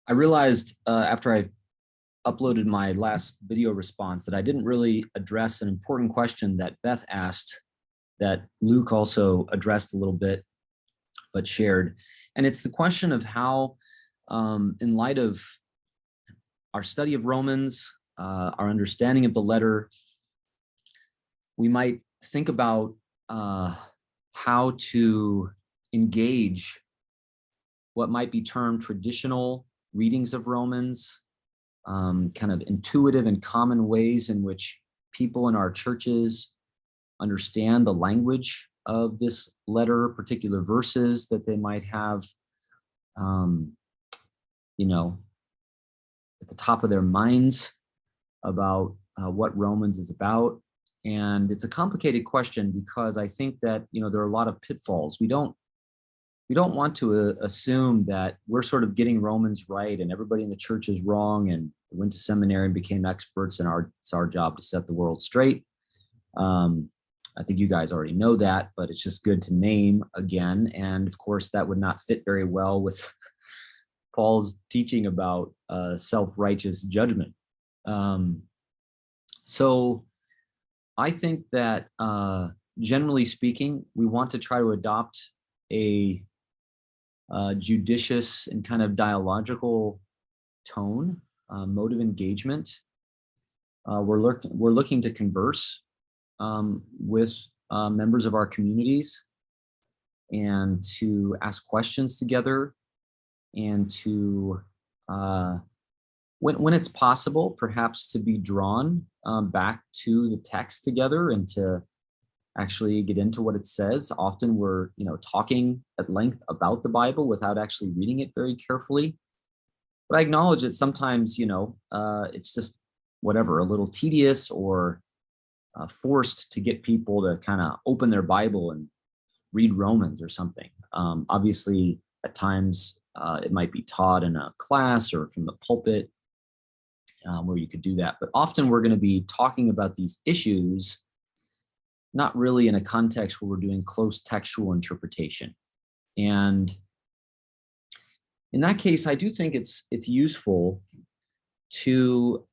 I realized after I uploaded my last video response that I didn't really address an important question that Beth asked that Luke also addressed a little bit, but shared. And it's the question of how, in light of our study of Romans, our understanding of the letter, we might think about how to engage what might be termed traditional readings of Romans, kind of intuitive and common ways in which people in our churches understand the language of this letter, particular verses that they might have, you know, at the top of their minds about what Romans is about. And it's a complicated question because I think that, there are a lot of pitfalls. We don't want to assume that we're sort of getting Romans right and everybody in the church is wrong and went to seminary and became experts and it's our job to set the world straight. I think you guys already know that, but it's just good to name again. And of course, that would not fit very well with Paul's teaching about self-righteous judgment. So I think that generally speaking, we want to try to adopt a judicious and kind of dialogical tone, mode of engagement. We're looking to converse with members of our communities and to ask questions together and to, when it's possible, perhaps to be drawn back to the text together and to actually get into what it says. Often we're, talking at length about the Bible without actually reading it very carefully. But I acknowledge that sometimes, it's just whatever, a little tedious or forced to get people to kind of open their Bible and read Romans or something. Obviously, at times it might be taught in a class or from the pulpit where you could do that. But often we're going to be talking about these issues not really in a context where we're doing close textual interpretation. And in that case, I do think it's useful to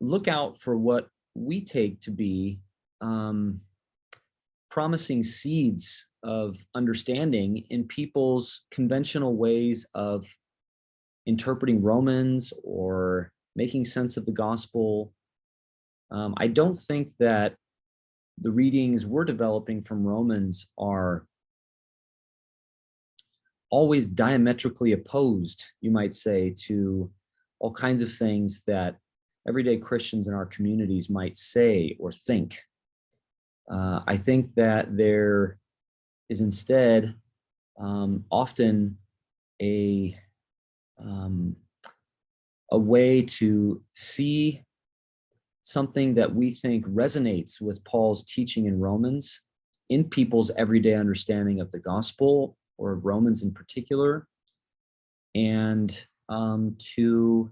look out for what we take to be promising seeds of understanding in people's conventional ways of interpreting Romans or making sense of the gospel. I don't think that the readings we're developing from Romans are always diametrically opposed, you might say, to all kinds of things that everyday Christians in our communities might say or think. I think that there is instead often a way to see something that we think resonates with Paul's teaching in Romans in people's everyday understanding of the gospel or of Romans in particular, and to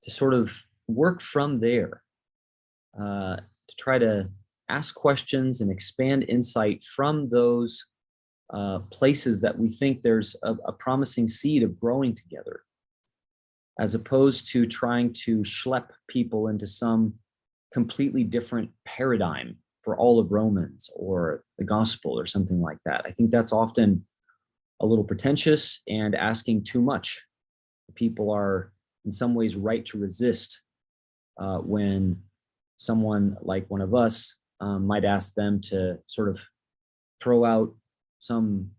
sort of work from there, to try to ask questions and expand insight from those places that we think there's a promising seed of growing together, as opposed to trying to schlep people into some completely different paradigm for all of Romans or the gospel or something like that. I think that's often a little pretentious and asking too much. People are in some ways right to resist when someone like one of us might ask them to sort of throw out some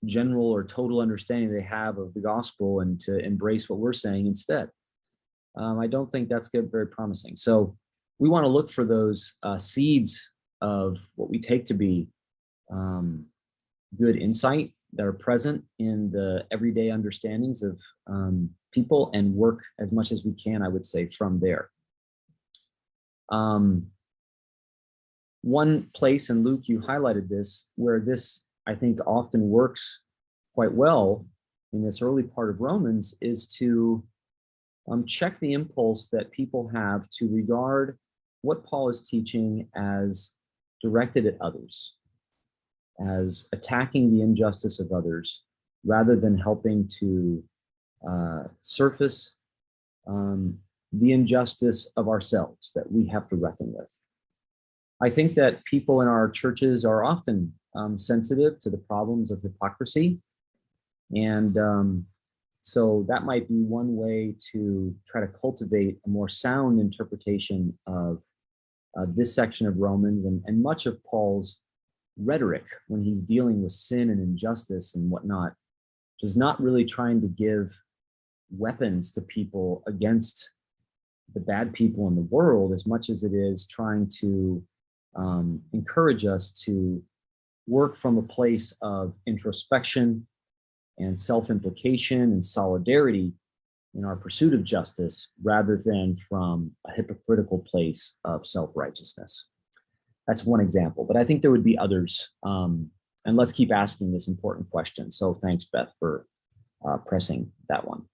general or total understanding they have of the gospel and to embrace what we're saying instead. I don't think that's very promising. So we want to look for those seeds of what we take to be good insight that are present in the everyday understandings of people and work as much as we can, I would say, from there. One place, and Luke, you highlighted this, where this I think often works quite well in this early part of Romans is to check the impulse that people have to regard what Paul is teaching as directed at others, as attacking the injustice of others, rather than helping to surface the injustice of ourselves that we have to reckon with. I think that people in our churches are often sensitive to the problems of hypocrisy. And so that might be one way to try to cultivate a more sound interpretation of this section of Romans and much of Paul's rhetoric when he's dealing with sin and injustice and whatnot, is not really trying to give weapons to people against the bad people in the world as much as it is trying to encourage us to work from a place of introspection and self-implication and solidarity in our pursuit of justice rather than from a hypocritical place of self-righteousness. That's one example, but I think there would be others. And let's keep asking this important question. So thanks, Beth, for pressing that one.